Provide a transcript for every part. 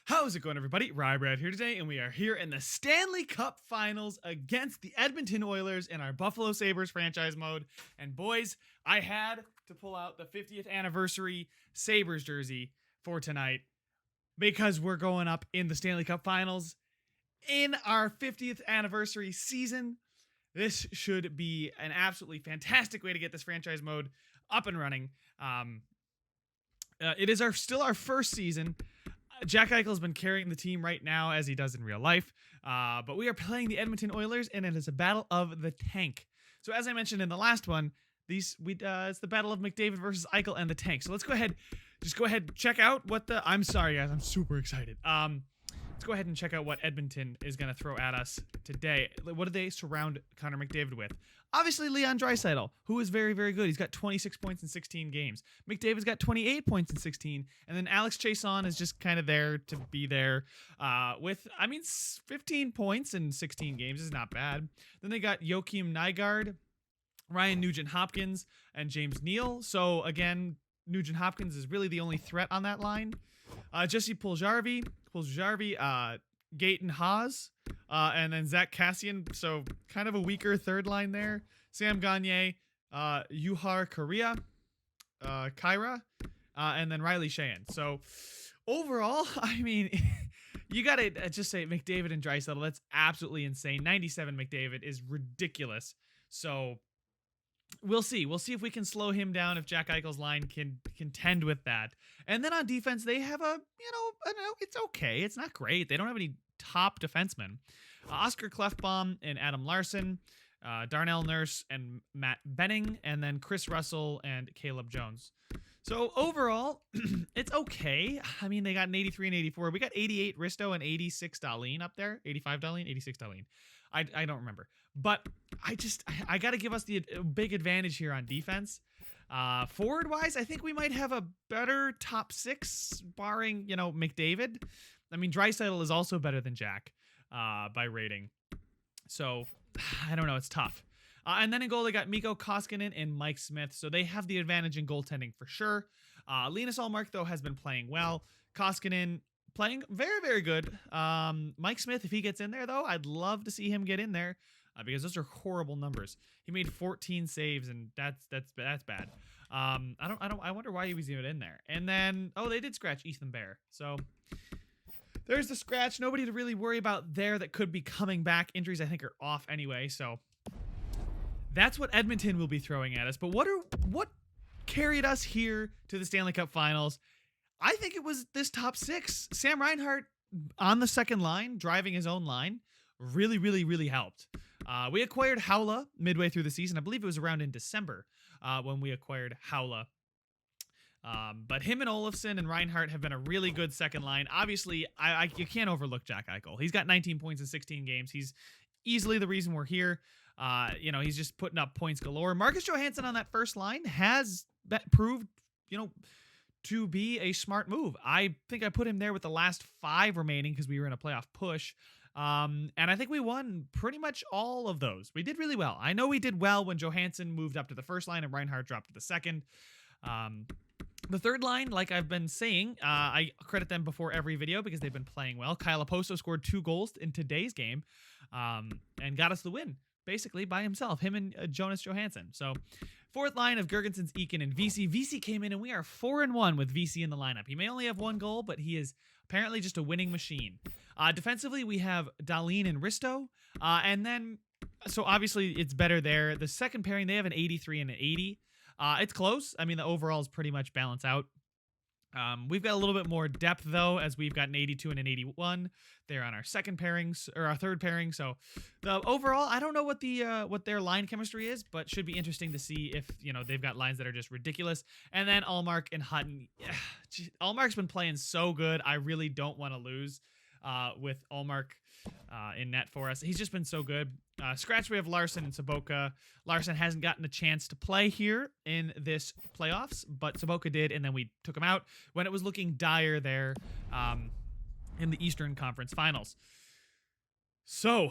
How's it going, everybody? Rybrad here today, and we are here in the Stanley Cup Finals against the Edmonton Oilers in our Buffalo Sabres franchise mode. And boys, I had to pull out the 50th anniversary Sabres jersey for tonight because we're going up in the Stanley Cup Finals in our 50th anniversary season. This should be an absolutely fantastic way to get this franchise mode up and running. It is still our first season. Jack Eichel's been carrying the team right now as he does in real life, but we are playing the Edmonton Oilers, and it is a battle of the tank. So as I mentioned in the last one, it's the battle of McDavid versus Eichel and the tank. So let's go ahead and check out what I'm sorry guys, I'm super excited. Let's go ahead and check out what Edmonton is going to throw at us today. What do they surround Connor McDavid with? Obviously, Leon Draisaitl, who is very, very good. He's got 26 points in 16 games. McDavid's got 28 points in 16. And then Alex Chiasson is just kind of there to be there with 15 points in 16 games is not bad. Then they got Joakim Nygard, Ryan Nugent-Hopkins, and James Neal. So, again, Nugent-Hopkins is really the only threat on that line. Jesse Puljujarvi, Gaetan Haas, and then Zach Kassian. So kind of a weaker third line there. Sam Gagner, Juhar Kyra, and then Riley Sheahan. So overall, you got to just say McDavid and Draisaitl. That's absolutely insane. 97 McDavid is ridiculous. So we'll see. We'll see if we can slow him down, if Jack Eichel's line can contend with that. And then on defense, they have it's okay. It's not great. They don't have any top defensemen. Oscar Klefbom and Adam Larson, Darnell Nurse and Matt Benning, and then Chris Russell and Caleb Jones. So overall, it's okay. They got an 83 and 84. We got 88 Risto and 86 Dahlin up there. 85 Dahlin, 86 Dahlin. I don't remember. But I got to give us the big advantage here on defense. Forward-wise, I think we might have a better top six, barring, McDavid. Draisaitl is also better than Jack by rating. So, I don't know. It's tough. And then in goal, they got Mikko Koskinen and Mike Smith. So they have the advantage in goaltending for sure. Linus Ullmark, though, has been playing well. Koskinen playing very, very good. Mike Smith, if he gets in there, though, I'd love to see him get in there because those are horrible numbers. He made 14 saves, and that's bad. I wonder why he was even in there. And then, they did scratch Ethan Bear. So there's the scratch. Nobody to really worry about there that could be coming back. Injuries, I think, are off anyway. So that's what Edmonton will be throwing at us. But what carried us here to the Stanley Cup Finals? I think it was this top six. Sam Reinhart on the second line, driving his own line, really, really, really helped. We acquired Haula midway through the season. I believe it was around in December when we acquired Haula. But him and Olofsson and Reinhart have been a really good second line. Obviously, you can't overlook Jack Eichel. He's got 19 points in 16 games. He's easily the reason we're here. He's just putting up points galore. Marcus Johansson on that first line has proved, to be a smart move. I think I put him there with the last 5 remaining because we were in a playoff push. And I think we won pretty much all of those. We did really well. I know we did well when Johansson moved up to the first line and Reinhart dropped to the second. The third line, like I've been saying, I credit them before every video because they've been playing well. Kyle Oposo scored 2 goals in today's game and got us the win, basically by himself, him and Jonas Johansson. So fourth line of Gergensons, Eakin, and VC. VC came in, and we are 4-1 with VC in the lineup. He may only have 1 goal, but he is apparently just a winning machine. Defensively, we have Dahlin and Risto. And then, so obviously it's better there. The second pairing, they have an 83 and an 80. It's close. The overall is pretty much balanced out. We've got a little bit more depth, though, as we've got an 82 and an 81. They're on our second pairings, or our third pairing. So the overall, I don't know what their line chemistry is, but should be interesting to see if, they've got lines that are just ridiculous. And then Ullmark and Hutton. Ullmark's been playing so good. I really don't want to lose with Ullmark in net for us. He's just been so good. Scratch, we have Larson and Sobotka. Larson hasn't gotten a chance to play here in this playoffs, but Sobotka did, and then we took him out when it was looking dire there in the Eastern Conference Finals. So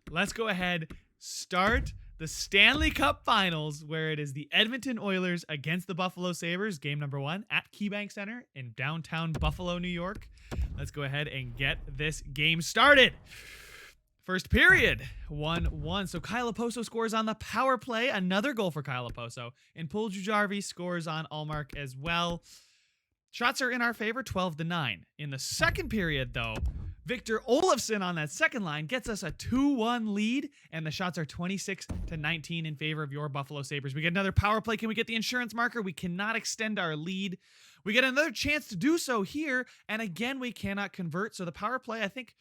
let's go ahead, start the Stanley Cup Finals, where it is the Edmonton Oilers against the Buffalo Sabres, game number 1 at KeyBank Center in downtown Buffalo, New York. Let's go ahead and get this game started. First period, 1-1. So Kyle Oposo scores on the power play. Another goal for Kyle Oposo. And Paul Jujarvi scores on Ullmark as well. Shots are in our favor, 12-9. In the second period, though, Victor Olofsson on that second line gets us a 2-1 lead, and the shots are 26-19 in favor of your Buffalo Sabres. We get another power play. Can we get the insurance marker? We cannot extend our lead. We get another chance to do so here, and again, we cannot convert. So the power play, I think,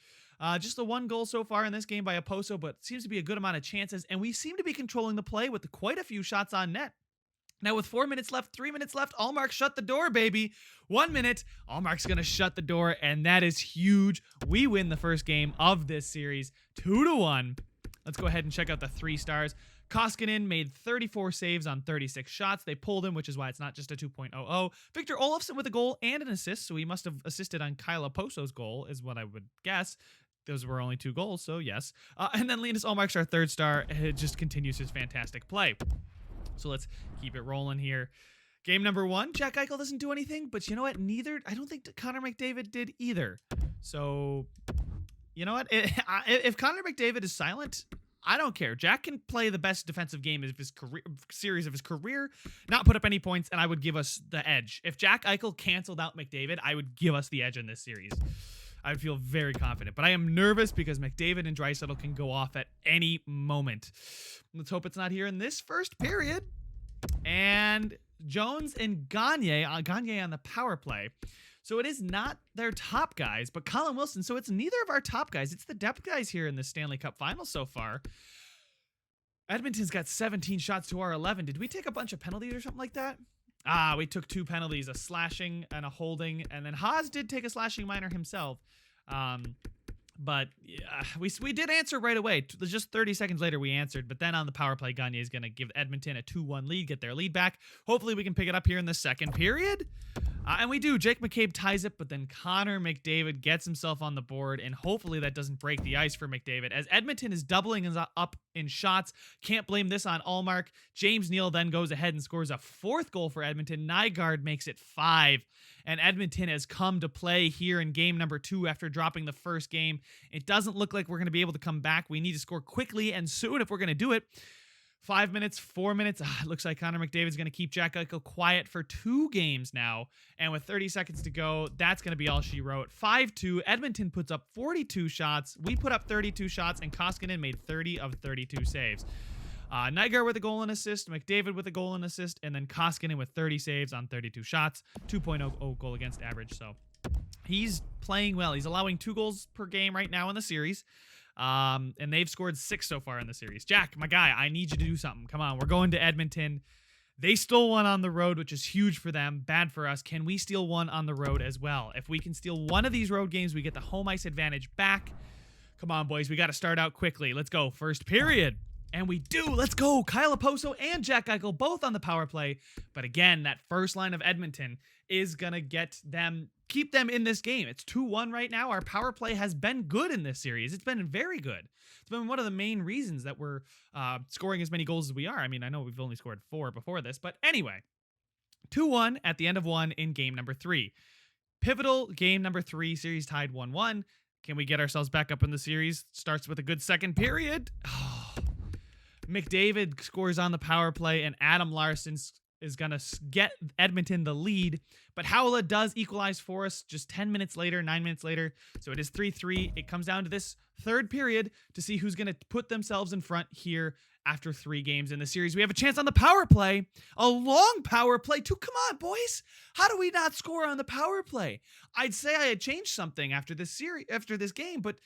just the one goal so far in this game by Oposo, but seems to be a good amount of chances, and we seem to be controlling the play with quite a few shots on net. Now with 4 minutes left, 3 minutes left, Ullmark shut the door, baby. 1 minute, Ullmark's going to shut the door, and that is huge. We win the first game of this series, 2-1. Let's go ahead and check out the 3 stars. Koskinen made 34 saves on 36 shots. They pulled him, which is why it's not just a 2.00. Victor Olofsson with a goal and an assist, so he must have assisted on Kyle Oposo's goal, is what I would guess. Those were only 2 goals, so yes. And then Linus Ullmark's our 3rd star. It just continues his fantastic play. So let's keep it rolling here. Game number 1, Jack Eichel doesn't do anything, but you know what? I don't think Connor McDavid did either. So, you know what? If Connor McDavid is silent, I don't care. Jack can play the best defensive game of his series of his career, not put up any points, and I would give us the edge. If Jack Eichel canceled out McDavid, I would give us the edge in this series. I would feel very confident, but I am nervous because McDavid and Draisaitl can go off at any moment. Let's hope it's not here in this first period. And Jones and Gagne on the power play. So it is not their top guys, but Colin Wilson. So it's neither of our top guys. It's the depth guys here in the Stanley Cup Finals so far. Edmonton's got 17 shots to our 11. Did we take a bunch of penalties or something like that? We took 2 penalties, a slashing and a holding, and then Haas did take a slashing minor himself. But yeah, we did answer right away. Just 30 seconds later, we answered. But then on the power play, Gagne is going to give Edmonton a 2-1 lead, get their lead back. Hopefully, we can pick it up here in the second period. And we do. Jake McCabe ties it, but then Connor McDavid gets himself on the board, and hopefully that doesn't break the ice for McDavid. As Edmonton is doubling up in shots, can't blame this on Ullmark. James Neal then goes ahead and scores a 4th goal for Edmonton. Nygaard makes it 5. And Edmonton has come to play here in game number 2 after dropping the first game. It doesn't look like we're going to be able to come back. We need to score quickly and soon if we're going to do it. 5 minutes, 4 minutes. It looks like Connor McDavid's going to keep Jack Eichel quiet for 2 games now. And with 30 seconds to go, that's going to be all she wrote. 5-2. Edmonton puts up 42 shots. We put up 32 shots, and Koskinen made 30 of 32 saves. Nygaard with a goal and assist, McDavid with a goal and assist, and then Koskinen with 30 saves on 32 shots, 2.00 goal against average. So he's playing well. He's allowing 2 goals per game right now in the series. And they've scored 6 so far in the series. Jack, my guy, I need you to do something. Come on, we're going to Edmonton. They stole one on the road, which is huge for them, bad for us. Can we steal one on the road as well? If we can steal one of these road games, we get the home ice advantage back. Come on, boys, we got to start out quickly. Let's go. First period. And we do. Let's go. Kyle Oposo and Jack Eichel both on the power play. But again, that first line of Edmonton is going to keep them in this game. It's 2-1 right now. Our power play has been good in this series. It's been very good. It's been one of the main reasons that we're scoring as many goals as we are. I mean, I know we've only scored 4 before this, but anyway, 2-1 at the end of 1 in game number 3. Pivotal game number 3, series tied 1-1. Can we get ourselves back up in the series? Starts with a good second period. McDavid scores on the power play, and Adam Larson is going to get Edmonton the lead. But Howla does equalize for us just 9 minutes later. So it is 3-3. It comes down to this third period to see who's going to put themselves in front here after 3 games in the series. We have a chance on the power play, a long power play too. Come on, boys. How do we not score on the power play? I'd say I had changed something after this game, but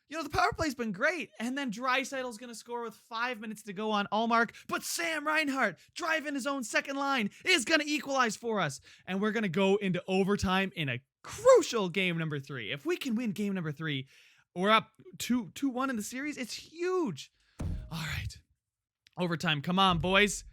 you know, the power play's been great. And then Draisaitl's going to score with 5 minutes to go on Ullmark. But Sam Reinhart, driving his own second line, is going to equalize for us. And we're going to go into overtime in a crucial game number 3. If we can win game number 3, we're up 2-1 in the series. It's huge. All right. Overtime. Come on, boys.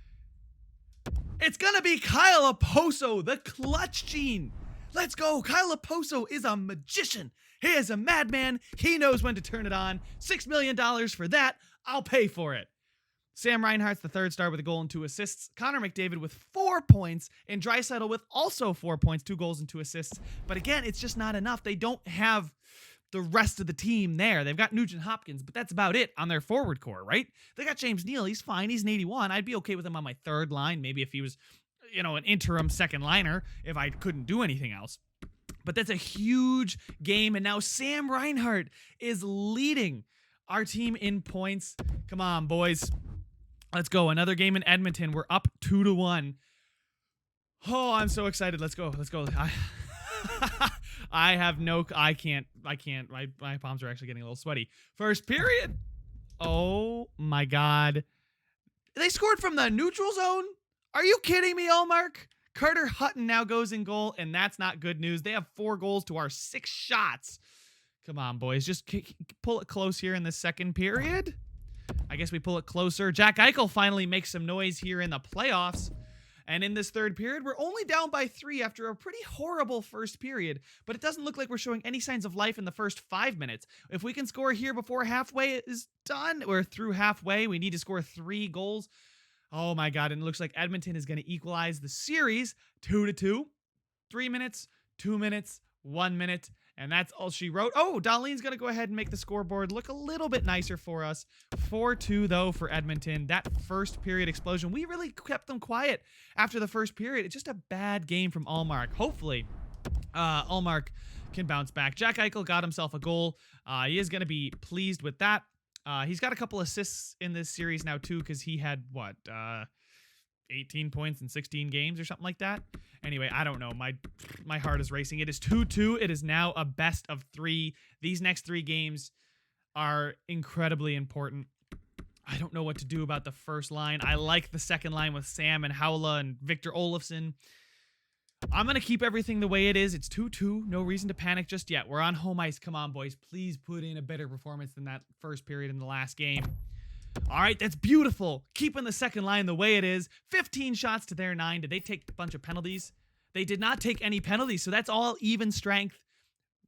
It's going to be Kyle Oposo, the clutch gene. Let's go. Kyle Oposo is a magician. He is a madman. He knows when to turn it on. $6 million for that. I'll pay for it. Sam Reinhart's the third star with a goal and 2 assists. Connor McDavid with 4 points. And Draisaitl with also 4 points, 2 goals and 2 assists. But again, it's just not enough. They don't have the rest of the team there. They've got Nugent Hopkins, but that's about it on their forward core, right? They got James Neal. He's fine. He's an 81. I'd be okay with him on my third line. Maybe if he was, an interim second liner, if I couldn't do anything else. But that's a huge game. And now Sam Reinhart is leading our team in points. Come on, boys. Let's go. Another game in Edmonton. We're up 2-1. Oh, I'm so excited. Let's go. I can't. My palms are actually getting a little sweaty. First period. Oh my God. They scored from the neutral zone? Are you kidding me, Allmark? Carter Hutton now goes in goal, and that's not good news. They have 4 goals to our 6 shots. Come on, boys. Just pull it close here in the second period. I guess we pull it closer. Jack Eichel finally makes some noise here in the playoffs. And in this third period, we're only down by 3 after a pretty horrible first period, but it doesn't look like we're showing any signs of life in the first 5 minutes. If we can score here before halfway is done, or through halfway, we need to score 3 goals. Oh my God, and it looks like Edmonton is going to equalize the series 2-2. 3 minutes, 2 minutes, 1 minute, and that's all she wrote. Oh, Darlene's going to go ahead and make the scoreboard look a little bit nicer for us. 4-2, though, for Edmonton. That first period explosion, we really kept them quiet after the first period. It's just a bad game from Allmark. Hopefully, Allmark can bounce back. Jack Eichel got himself a goal. He is going to be pleased with that. He's got a couple assists in this series now, too, because he had, 18 points in 16 games or something like that. Anyway, I don't know. My heart is racing. It is 2-2. It is now a best of 3. These next 3 games are incredibly important. I don't know what to do about the first line. I like the second line with Sam and Haula and Victor Olofsson. I'm going to keep everything the way it is. It's 2-2. No reason to panic just yet. We're on home ice. Come on, boys. Please put in a better performance than that first period in the last game. All right, that's beautiful. Keeping the second line the way it is. 15 shots to their 9. Did they take a bunch of penalties? They did not take any penalties, so that's all even strength.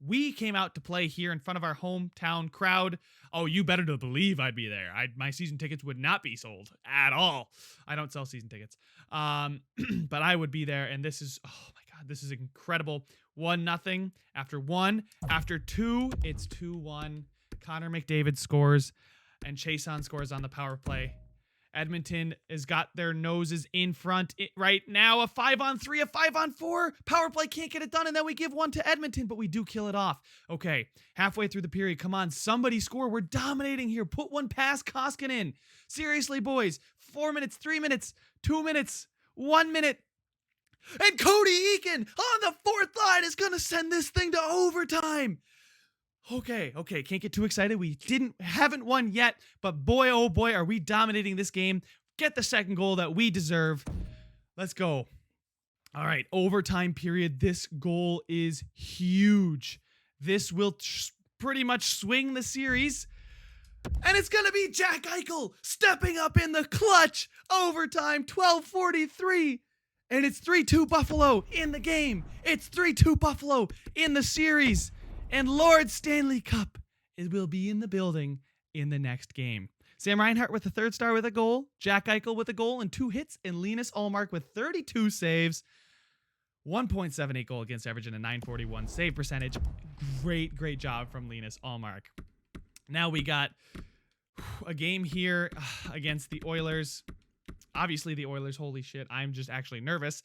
We came out to play here in front of our hometown crowd. Oh, you better to believe I'd be there. My season tickets would not be sold at all. I don't sell season tickets. But I would be there, and this is, oh my God, this is incredible. 1-0 after 1. After 2, it's 2-1. Connor McDavid scores, and Chason scores on the power play. Edmonton has got their noses in front right now. A 5-on-3, a 5-on-4. Power play can't get it done, and then we give one to Edmonton, but we do kill it off. Okay, halfway through the period. Come on, somebody score. We're dominating here. Put one past Koskinen. Seriously, boys. 4 minutes, 3 minutes, 2 minutes, 1 minute. And Cody Eakin on the fourth line is going to send this thing to overtime. Okay, can't get too excited. We haven't won yet, but boy, oh boy, are we dominating this game. Get the second goal that we deserve. Let's go. All right, overtime period. This goal is huge. This will pretty much swing the series. And it's going to be Jack Eichel stepping up in the clutch. Overtime, 12:43. And it's 3-2 Buffalo in the game. It's 3-2 Buffalo in the series. And Lord Stanley Cup will be in the building in the next game. Sam Reinhart with the third star with a goal. Jack Eichel with a goal and 2 hits. And Linus Ullmark with 32 saves. 1.78 goal against average and a 941 save percentage. Great job from Linus Ullmark. Now we got a game here against the Oilers. Obviously the Oilers, holy shit, I'm just actually nervous.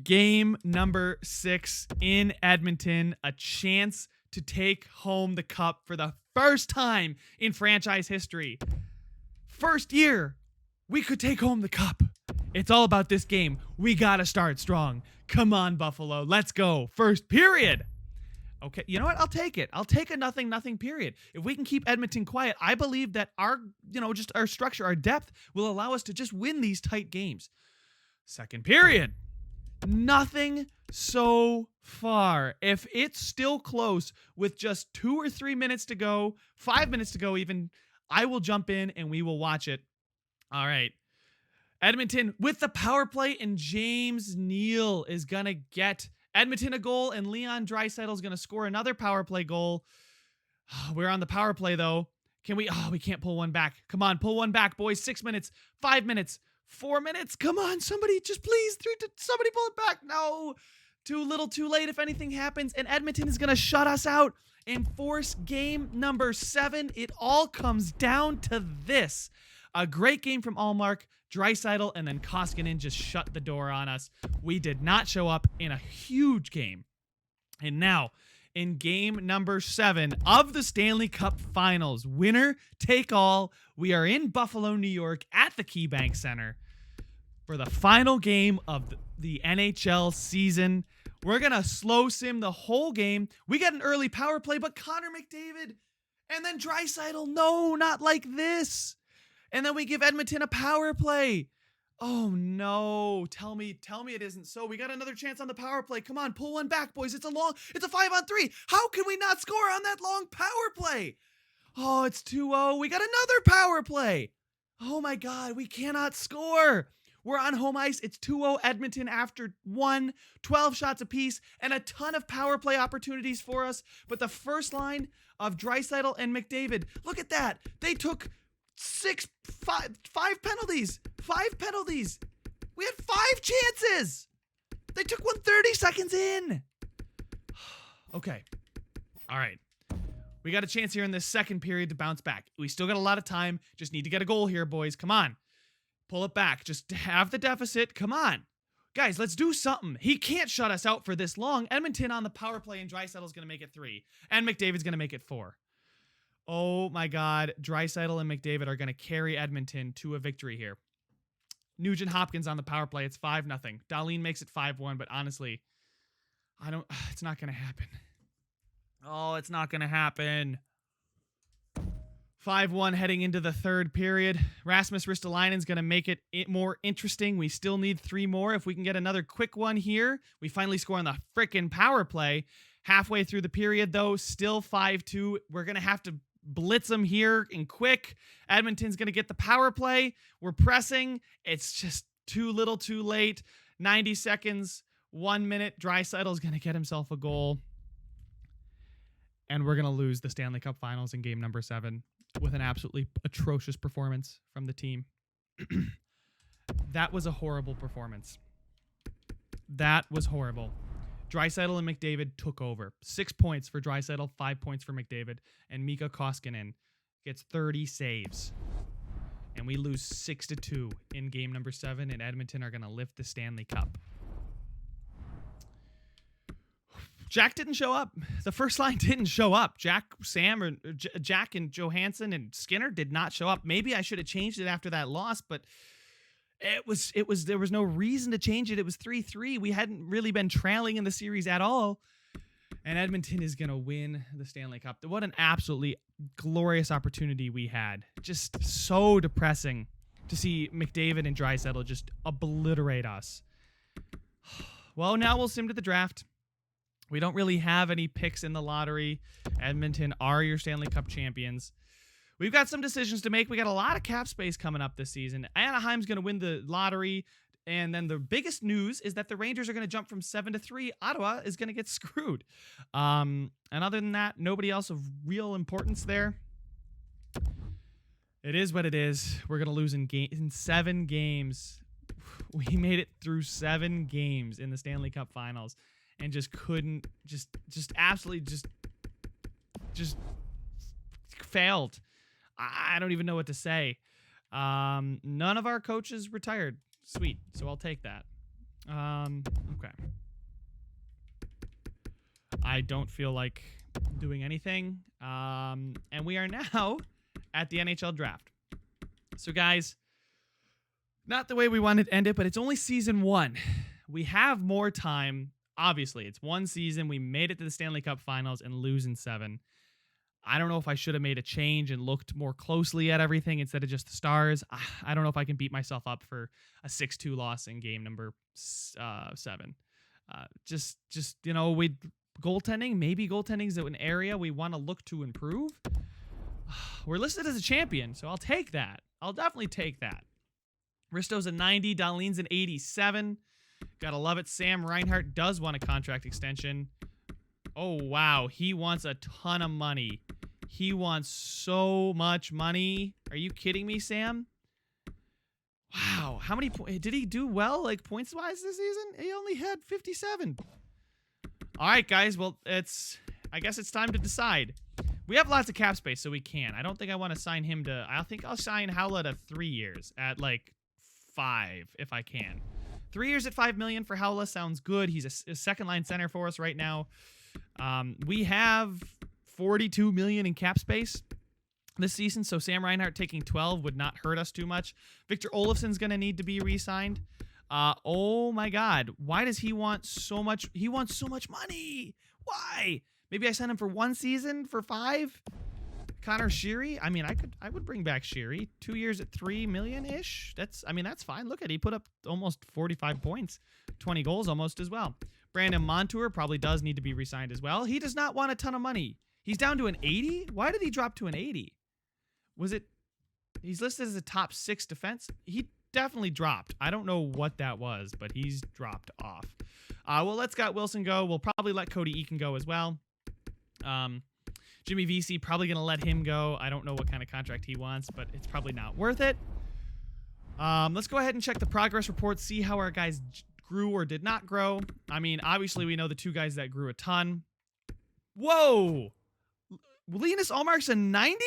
Game number 6 in Edmonton, a chance to take home the cup for the first time in franchise history. First year, we could take home the cup. It's all about this game. We gotta start strong. Come on, Buffalo, let's go. First period. Okay, you know what? I'll take it. I'll take a 0-0 period. If we can keep Edmonton quiet, I believe that our structure, our depth will allow us to just win these tight games. Second period. Nothing so far. If it's still close with just 2 or 3 minutes to go, 5 minutes to go even, I will jump in and we will watch it. All right. Edmonton with the power play, and James Neal is going to get Edmonton a goal, and Leon Draisaitl is going to score another power play goal. We're on the power play, though. Can we? Oh, we can't pull one back. Come on, pull one back, boys. 6 minutes, 5 minutes, 4 minutes. Come on, somebody, just please, somebody pull it back. No, too little, too late. If anything happens, and Edmonton is gonna shut us out and force game number 7. It all comes down to this: a great game from Allmark, Draisaitl, and then Koskinen just shut the door on us. We did not show up in a huge game, and now, in game number 7 of the Stanley Cup Finals, winner take all, we are in Buffalo, New York at the KeyBank Center for the final game of the NHL season. We're going to slow sim the whole game. We get an early power play, but Connor McDavid and then Draisaitl, no, not like this. And then we give Edmonton a power play. Oh no, tell me it isn't so. We got another chance on the power play. Come on, pull one back, boys. It's a 5-on-3. How can we not score on that long power play? Oh, it's 2-0. We got another power play. Oh my God, we cannot score. We're on home ice. It's 2-0 Edmonton after 12 shots apiece, and a ton of power play opportunities for us. But the first line of Draisaitl and McDavid, look at that. They took five penalties. 5 penalties. We had 5 chances. They took one 30 seconds in. Okay. All right. We got a chance here in this second period to bounce back. We still got a lot of time. Just need to get a goal here, boys. Come on. Pull it back. Just have the deficit. Come on. Guys, let's do something. He can't shut us out for this long. Edmonton on the power play, and Draisaitl's going to make it 3. And McDavid's going to make it 4. Oh my God, Draisaitl and McDavid are going to carry Edmonton to a victory here. Nugent Hopkins on the power play. It's 5-0. Dahlin makes it 5-1, but honestly, it's not going to happen. Oh, it's not going to happen. 5-1 heading into the third period. Rasmus Ristolainen's going to make it more interesting. We still need 3 more. If we can get another quick one here, we finally score on the frickin' power play. Halfway through the period, though, still 5-2. We're going to have to blitz them here and quick. Edmonton's going to get the power play. We're pressing. It's just too little, too late. 90 seconds, 1 minute. Draisaitl's going to get himself a goal. And we're going to lose the Stanley Cup Finals in game number 7 with an absolutely atrocious performance from the team. That was a horrible performance. That was horrible. Draisaitl and McDavid took over. 6 points for Draisaitl, 5 points for McDavid, and Mikko Koskinen gets 30 saves. And we lose 6-2 in game number 7, and Edmonton are going to lift the Stanley Cup. Jack didn't show up. The first line didn't show up. Jack and Johansson and Skinner did not show up. Maybe I should have changed it after that loss, but there was no reason to change it. It was 3-3. We hadn't really been trailing in the series at all. And Edmonton is going to win the Stanley Cup. What an absolutely glorious opportunity we had. Just so depressing to see McDavid and Draisaitl just obliterate us. Well, now we'll sim to the draft. We don't really have any picks in the lottery. Edmonton are your Stanley Cup champions. We've got some decisions to make. We got a lot of cap space coming up this season. Anaheim's going to win the lottery. And then the biggest news is that the Rangers are going to jump from 7-3. Ottawa is going to get screwed. And other than that, nobody else of real importance there. It is what it is. We're going to lose in 7 games. We made it through 7 games in the Stanley Cup Finals and just couldn't, just absolutely just failed. I don't even know what to say. None of our coaches retired. Sweet. So I'll take that. Okay. I don't feel like doing anything. And we are now at the NHL Draft. So guys, not the way we wanted to end it, but it's only season 1. We have more time. Obviously, it's 1 season. We made it to the Stanley Cup Finals and lose in 7. I don't know if I should have made a change and looked more closely at everything instead of just the stars. I don't know if I can beat myself up for a 6-2 loss in game number 7. Goaltending. Maybe goaltending is an area we want to look to improve. We're listed as a champion, so I'll take that. I'll definitely take that. Risto's a 90. Dahlin's an 87. Gotta love it. Sam Reinhart does want a contract extension. Oh, wow. He wants a ton of money. He wants so much money. Are you kidding me, Sam? Wow. How many points? Did he do well, like, points-wise this season? He only had 57. All right, guys. Well, I guess it's time to decide. We have lots of cap space, so we can. I don't think I want to sign him to... I think I'll sign Howlett to 3 years at, like, 5, if I can. 3 years at $5 million for Howlett sounds good. He's a second-line center for us right now. We have $42 million in cap space this season, so Sam Reinhart taking 12 would not hurt us too much. Victor Olofsson's going to need to be re-signed. Oh, my God. Why does he want so much? He wants so much money. Why? Maybe I send him for 1 season for 5? Connor Sheary? I mean, I would bring back Sheary. 2 years at $3 million-ish. That's fine. Look at it. He put up almost 45 points, 20 goals almost as well. Brandon Montour probably does need to be re-signed as well. He does not want a ton of money. He's down to an 80? Why did he drop to an 80? Was it... He's listed as a top 6 defense. He definitely dropped. I don't know what that was, but he's dropped off. Well, let's Scott Wilson go. We'll probably let Cody Eakin go as well. Jimmy Vesey, probably going to let him go. I don't know what kind of contract he wants, but it's probably not worth it. Let's go ahead and check the progress report, see how our guys grew or did not grow. I mean, obviously, we know the 2 guys that grew a ton. Whoa! Linus Ullmark's a 90?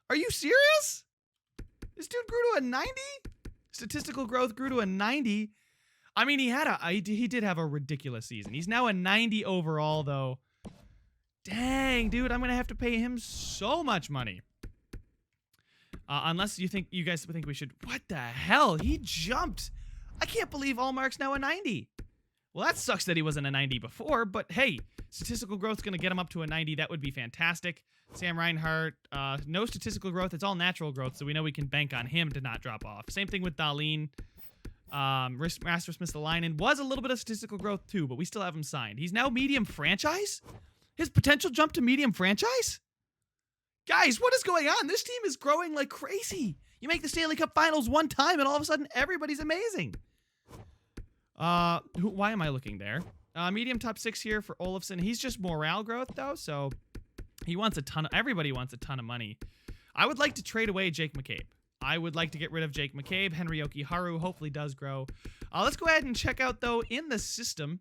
Are you serious? This dude grew to a 90? Statistical growth grew to a 90. I mean, he did have a ridiculous season. He's now a 90 overall, though. Dang, dude, I'm going to have to pay him so much money. Unless you guys think we should... What the hell? He jumped. I can't believe Ullmark's now a 90. Well, that sucks that he wasn't a 90 before, but hey, statistical growth's going to get him up to a 90. That would be fantastic. Sam Reinhart, no statistical growth. It's all natural growth, so we know we can bank on him to not drop off. Same thing with Dahlin. Rasmus Mistalainen was a little bit of statistical growth too, but we still have him signed. He's now medium franchise? His potential jump to medium franchise? Guys, what is going on? This team is growing like crazy. You make the Stanley Cup Finals 1 time, and all of a sudden, everybody's amazing. Why am I looking there? Medium top 6 here for Olofsson. He's just morale growth, though, so he wants everybody wants a ton of money. I would like to trade away Jake McCabe. I would like to get rid of Jake McCabe. Henry Jokiharju hopefully does grow. Let's go ahead and check out, though, in the system.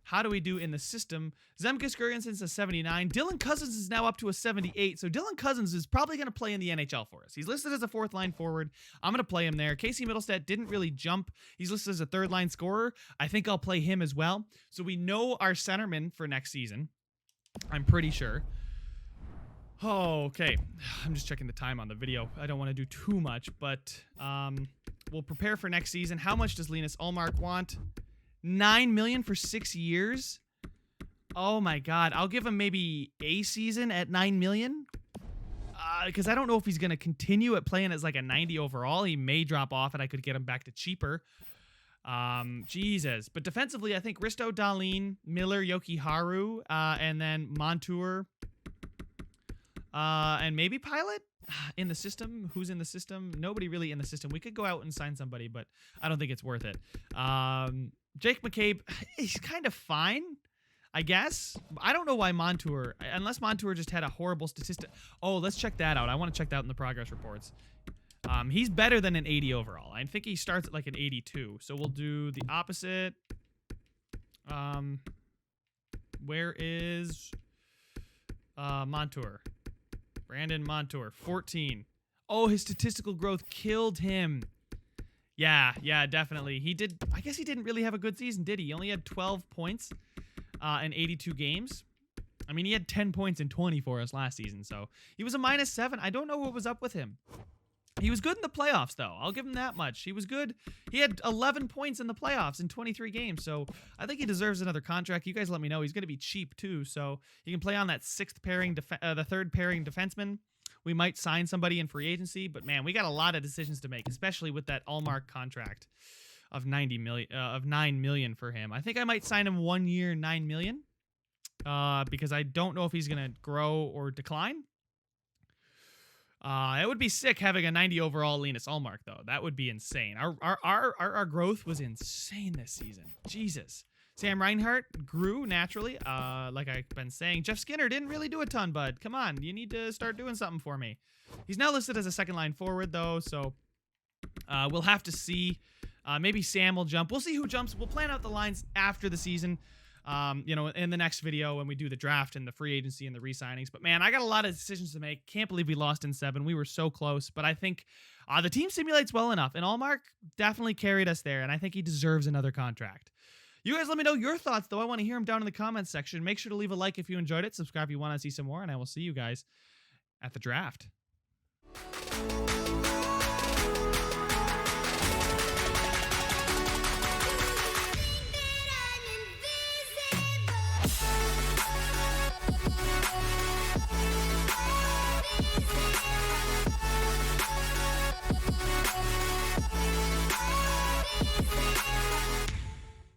How do we do in the system? Zemgus Girgenssen's a 79. Dylan Cousins is now up to a 78. So Dylan Cousins is probably going to play in the NHL for us. He's listed as a 4th-line forward. I'm going to play him there. Casey Middlestat didn't really jump. He's listed as a 3rd-line scorer. I think I'll play him as well. So we know our centerman for next season. I'm pretty sure. Oh, okay. I'm just checking the time on the video. I don't want to do too much, but we'll prepare for next season. How much does Linus Ullmark want? $9 million for 6 years? Oh my God. I'll give him maybe a season at $9 million. Because I don't know if he's going to continue at playing as like a 90 overall. He may drop off and I could get him back to cheaper. Jesus. But defensively, I think Risto, Dahlin, Miller, Jokiharju, and then Montour, and maybe Pilot in the system. Who's in the system? Nobody really in the system. We could go out and sign somebody, but I don't think it's worth it. Jake McCabe, he's kind of fine, I guess. I don't know why Montour, unless Montour just had a horrible statistic. Oh, let's check that out. I want to check that out in the progress reports. He's better than an 80 overall. I think he starts at like an 82. So we'll do the opposite. Where is Montour? Brandon Montour, 14. Oh, his statistical growth killed him. Yeah, definitely. He did. I guess he didn't really have a good season, did he? He only had 12 points in 82 games. I mean, he had 10 points in 20 for us last season, so he was a -7. I don't know what was up with him. He was good in the playoffs, though. I'll give him that much. He was good. He had 11 points in the playoffs in 23 games, so I think he deserves another contract. You guys let me know. He's going to be cheap, too, so he can play on that 6th pairing, the 3rd pairing defenseman. We might sign somebody in free agency, but man, we got a lot of decisions to make, especially with that Ullmark contract of $9 million for him. I think I might sign him 1 year, $9 million, because I don't know if he's gonna grow or decline. It would be sick having a 90 overall Linus Ullmark, though. That would be insane. Our growth was insane this season. Jesus. Sam Reinhart grew naturally, like I've been saying. Jeff Skinner didn't really do a ton, bud. Come on, you need to start doing something for me. He's now listed as a second-line forward, though, so we'll have to see. Maybe Sam will jump. We'll see who jumps. We'll plan out the lines after the season, in the next video when we do the draft and the free agency and the re-signings. But, man, I got a lot of decisions to make. Can't believe we lost in 7. We were so close, but I think the team simulates well enough, and Allmark definitely carried us there, and I think he deserves another contract. You guys let me know your thoughts, though. I want to hear them down in the comments section. Make sure to leave a like if you enjoyed it. Subscribe if you want to see some more, and I will see you guys at the draft.